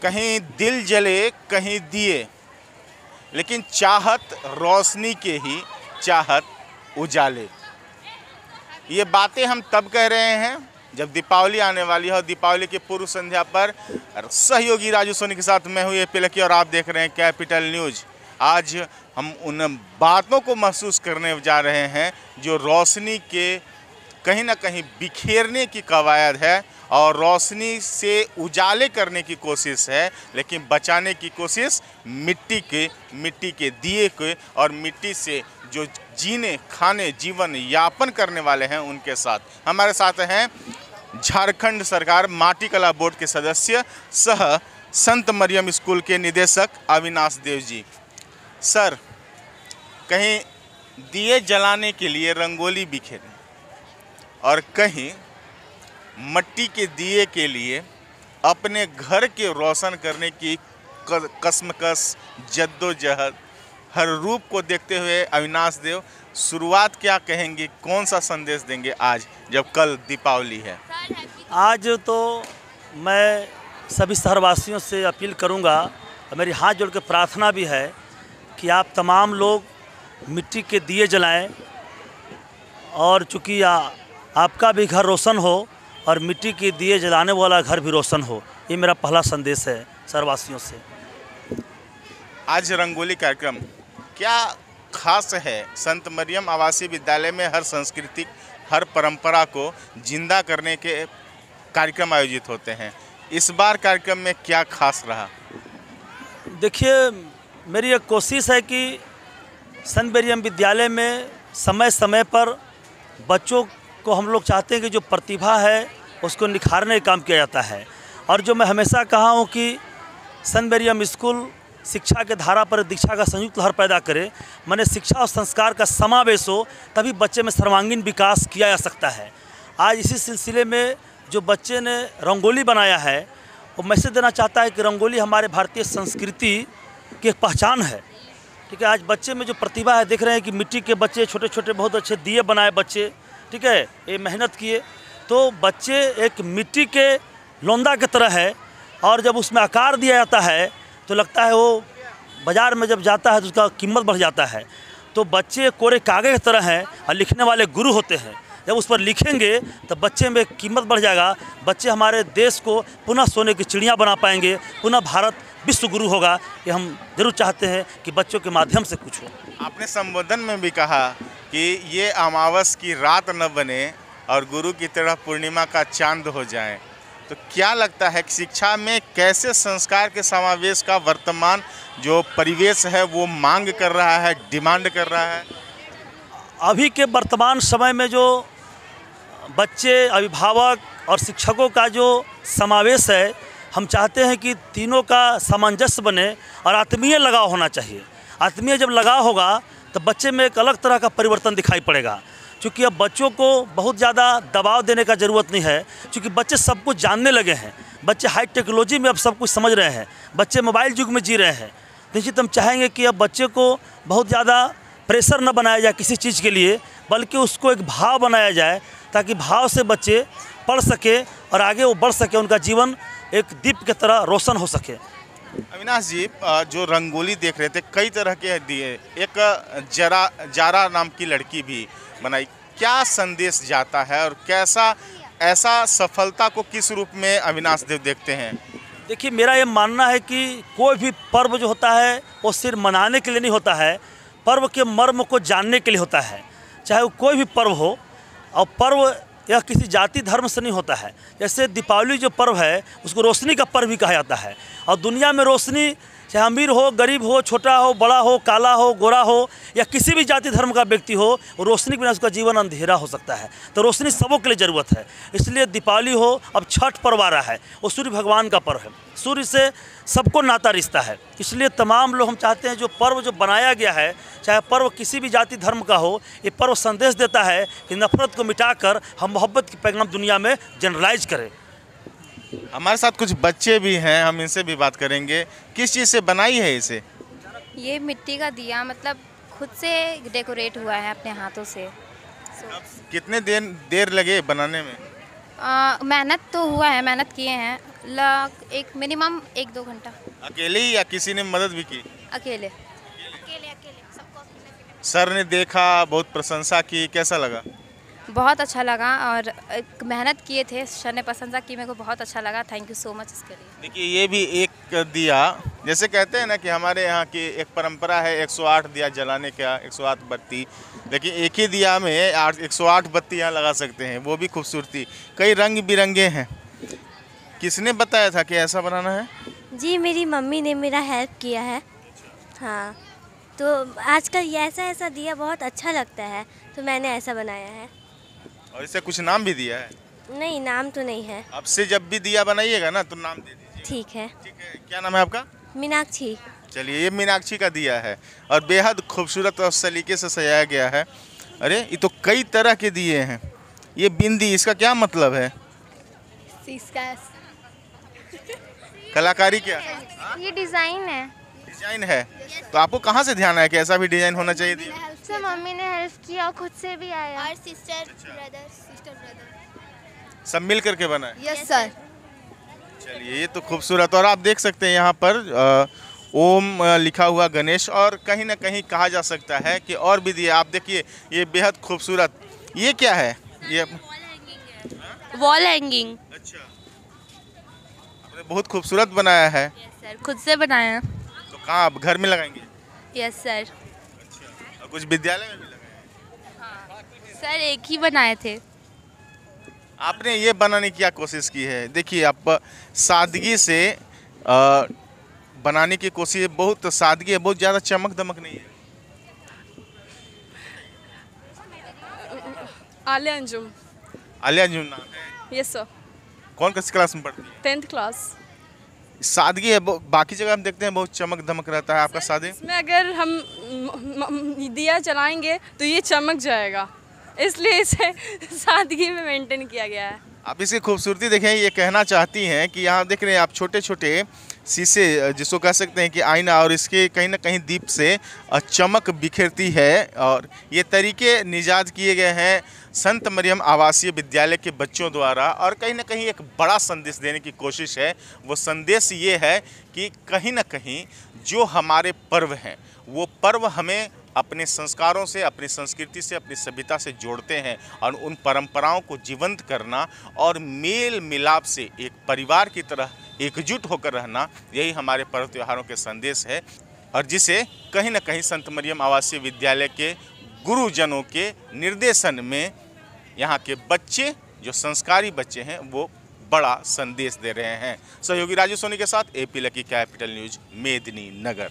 कहीं दिल जले कहीं दिए, लेकिन चाहत रोशनी के ही चाहत उजाले। ये बातें हम तब कह रहे हैं जब दीपावली आने वाली है और दीपावली की पूर्व संध्या पर सहयोगी राजू सोनी के साथ मैं हूँ AP लकी और आप देख रहे हैं कैपिटल न्यूज। आज हम उन बातों को महसूस करने जा रहे हैं जो रोशनी के कहीं ना कहीं बिखेरने की कवायद है और रोशनी से उजाले करने की कोशिश है, लेकिन बचाने की कोशिश मिट्टी के दिए के और मिट्टी से जो जीने खाने जीवन यापन करने वाले हैं उनके साथ। हमारे साथ हैं झारखंड सरकार माटी कला बोर्ड के सदस्य सह संत मरियम स्कूल के निदेशक अविनाश देव जी। सर, कहीं दिए जलाने के लिए रंगोली बिखेरे और कहीं मट्टी के दिए के लिए अपने घर के रोशन करने की कसमकस जद्दोजहद हर रूप को देखते हुए अविनाश देव, शुरुआत क्या कहेंगे, कौन सा संदेश देंगे आज जब कल दीपावली है? आज तो मैं सभी शहरवासियों से अपील करूंगा, मेरी हाथ जोड़ के प्रार्थना भी है कि आप तमाम लोग मिट्टी के दिए जलाएं और चूँकि आपका भी घर रोशन हो और मिट्टी के दिए जलाने वाला घर भी रोशन हो। ये मेरा पहला संदेश है शहरवासियों से। आज रंगोली कार्यक्रम क्या खास है? संत मरियम आवासीय विद्यालय में हर संस्कृति हर परंपरा को जिंदा करने के कार्यक्रम आयोजित होते हैं। इस बार कार्यक्रम में क्या खास रहा? देखिए, मेरी एक कोशिश है कि संत मरियम विद्यालय में समय समय पर बच्चों को हम लोग चाहते हैं कि जो प्रतिभा है उसको निखारने का काम किया जाता है। और जो मैं हमेशा कहा हूँ कि संत मरियम स्कूल शिक्षा के धारा पर दीक्षा का संयुक्त लहर पैदा करे, माने शिक्षा और संस्कार का समावेश हो, तभी बच्चे में सर्वांगीण विकास किया जा सकता है। आज इसी सिलसिले में जो बच्चे ने रंगोली बनाया है वो मैसेज देना चाहता है कि रंगोली हमारे भारतीय संस्कृति की एक पहचान है। ठीक है, आज बच्चे में जो प्रतिभा है, देख रहे हैं कि मिट्टी के बच्चे छोटे छोटे बहुत अच्छे दिए बनाए बच्चे, ठीक है, ये मेहनत किए। तो बच्चे एक मिट्टी के लोंदा की तरह है और जब उसमें आकार दिया जाता है तो लगता है वो बाज़ार में जब जाता है तो उसका कीमत बढ़ जाता है। तो बच्चे कोरे कागज़ की तरह हैं और लिखने वाले गुरु होते हैं। जब उस पर लिखेंगे तो बच्चे में कीमत बढ़ जाएगा। बच्चे हमारे देश को पुनः सोने की चिड़िया बना पाएंगे, पुनः भारत विश्व गुरु होगा। ये हम जरूर चाहते हैं कि बच्चों के माध्यम से कुछ हो। आपने संबोधन में भी कहा कि ये अमावस की रात न बने और गुरु की तरह पूर्णिमा का चांद हो जाए। तो क्या लगता है कि शिक्षा में कैसे संस्कार के समावेश का वर्तमान जो परिवेश है वो मांग कर रहा है, डिमांड कर रहा है? अभी के वर्तमान समय में जो बच्चे, अभिभावक और शिक्षकों का जो समावेश है, हम चाहते हैं कि तीनों का सामंजस्य बने और आत्मीय लगाव होना चाहिए। आत्मीय जब लगाव होगा तो बच्चे में एक अलग तरह का परिवर्तन दिखाई पड़ेगा। क्योंकि अब बच्चों को बहुत ज़्यादा दबाव देने का ज़रूरत नहीं है, क्योंकि बच्चे सब कुछ जानने लगे हैं। बच्चे हाई टेक्नोलॉजी में अब सब कुछ समझ रहे हैं। बच्चे मोबाइल युग में जी रहे हैं। निश्चित हम चाहेंगे कि अब बच्चे को बहुत ज़्यादा प्रेशर न बनाया जाए किसी चीज़ के लिए, बल्कि उसको एक भाव बनाया जाए ताकि भाव से बच्चे पढ़ सके और आगे वो बढ़ सके, उनका जीवन एक दीप की तरह रोशन हो सके। अविनाश जी, जो रंगोली देख रहे थे, कई तरह के दिए, एक जारा नाम की लड़की भी बनाई, क्या संदेश जाता है और कैसा ऐसा सफलता को किस रूप में अविनाश देव देखते हैं? देखिए, मेरा ये मानना है कि कोई भी पर्व जो होता है वो सिर्फ मनाने के लिए नहीं होता है, पर्व के मर्म को जानने के लिए होता है। चाहे वो कोई भी पर्व हो, और पर्व यह किसी जाति धर्म से नहीं होता है। जैसे दीपावली जो पर्व है उसको रोशनी का पर्व भी कहा जाता है। और दुनिया में रोशनी, चाहे अमीर हो, गरीब हो, छोटा हो, बड़ा हो, काला हो, गोरा हो, या किसी भी जाति धर्म का व्यक्ति हो, रोशनी के बिना उसका जीवन अंधेरा हो सकता है। तो रोशनी सबों के लिए ज़रूरत है। इसलिए दीपावली हो, अब छठ पर्व आ रहा है, वो सूर्य भगवान का पर्व है। सूर्य से सबको नाता रिश्ता है। इसलिए तमाम लोग हम चाहते हैं जो पर्व जो बनाया गया है, चाहे पर्व किसी भी जाति धर्म का हो, ये पर्व संदेश देता है कि नफरत को मिटाकर हम मोहब्बत की पैगाम दुनिया में जनरलाइज करें। हमारे साथ कुछ बच्चे भी हैं, हम इनसे भी बात करेंगे। किस चीज़ से बनाई है इसे? ये मिट्टी का दिया, मतलब खुद से डेकोरेट हुआ है अपने हाथों से। कितने देर लगे बनाने में? मेहनत तो हुआ है, मेहनत किए हैं, एक मिनिमम 1-2 घंटा। अकेले ही या किसी ने मदद भी की? अकेले सबको अकेले। सर ने देखा, बहुत प्रशंसा की, कैसा लगा? बहुत अच्छा लगा और मेहनत किए थे, सर ने प्रशंसा की, मेरे को बहुत अच्छा लगा। थैंक यू सो मच इसके लिए। देखिए ये भी एक दिया, जैसे कहते हैं ना कि हमारे यहाँ की एक परंपरा है 108 दिया जलाने का, 108 बत्ती, लेकिन एक ही दिया में 108 बत्ती यहाँ लगा सकते हैं, वो भी खूबसूरती, कई रंग बिरंगे हैं। किसने बताया था कि ऐसा बनाना है? जी मेरी मम्मी ने मेरा हेल्प किया है। हाँ, तो आजकल ये ऐसा दिया बहुत अच्छा लगता है, तो मैंने ऐसा बनाया है। और इसे कुछ नाम भी दिया है? नहीं, नाम तो नहीं है। अब से जब भी दिया बनाइएगा ना तो नाम दे दीजिए। ठीक है। ठीक है, क्या नाम है आपका? मीनाक्षी। चलिए, ये मीनाक्षी का दिया है और बेहद खूबसूरत और सलीके से सजाया गया है। अरे ये तो कई तरह के दिए हैं। ये बिंदी, इसका क्या मतलब है? इसका कलाकारी क्या? ये डिज़ाइन है। डिजाइन है। तो आपको कहाँ से ध्यान आया कि ऐसा भी डिजाइन होना चाहिए दिया? सर मम्मी ने हेल्प किया और खुद से भी आया और सिस्टर सब मिल करके बना है? Yes sir. चलिए, ये तो खूबसूरत। और आप देख सकते हैं यहाँ पर ओम लिखा हुआ गणेश, और कहीं ना कहीं कहा जा सकता है कि और भी दिए। आप देखिए, ये बेहद खूबसूरत। ये क्या है? ये वॉल हैंगिंग। अच्छा, आपने बहुत खूबसूरत बनाया है। सर खुद से बनाया। तो कहाँ आप घर में लगाएंगे? Yes sir. अच्छा, और कुछ विद्यालय में भी लगाए? सर एक ही बनाए थे। आपने ये बनाने की क्या कोशिश की है? देखिए, आप सादगी से बनाने की कोशिश है, बहुत सादगी है, बहुत ज़्यादा चमक दमक नहीं है। आलिया अंजुम। आलिया अंजुम नाम है? Yes sir. कौन किस क्लास में पढ़ती है? 10th class. सादगी है, बाकी जगह हम देखते हैं बहुत चमक दमक रहता है, आपका सादे? इसमें अगर हम दिया जलाएंगे तो ये चमक जाएगा, इसलिए इसे सादगी में मेंटेन किया गया है। आप इसकी खूबसूरती देखें, ये कहना चाहती हैं कि यहाँ देख रहे हैं आप छोटे छोटे शीशे, जिसको कह सकते हैं कि आईना, और इसके कहीं ना कहीं दीप से चमक बिखेरती है। और ये तरीके निजात किए गए हैं संत मरियम आवासीय विद्यालय के बच्चों द्वारा, और कहीं ना कहीं एक बड़ा संदेश देने की कोशिश है। वो संदेश ये है कि कहीं ना कहीं जो हमारे पर्व हैं, वो पर्व हमें अपने संस्कारों से, अपनी संस्कृति से, अपनी सभ्यता से जोड़ते हैं, और उन परंपराओं को जीवंत करना और मेल मिलाप से एक परिवार की तरह एकजुट होकर रहना, यही हमारे पर्व त्योहारों के संदेश है। और जिसे कहीं ना कहीं संत मरियम आवासीय विद्यालय के गुरुजनों के निर्देशन में यहाँ के बच्चे, जो संस्कारी बच्चे हैं, वो बड़ा संदेश दे रहे हैं। सहयोगी राजू सोनी के साथ AP लकी कैपिटल न्यूज, मेदिनी नगर।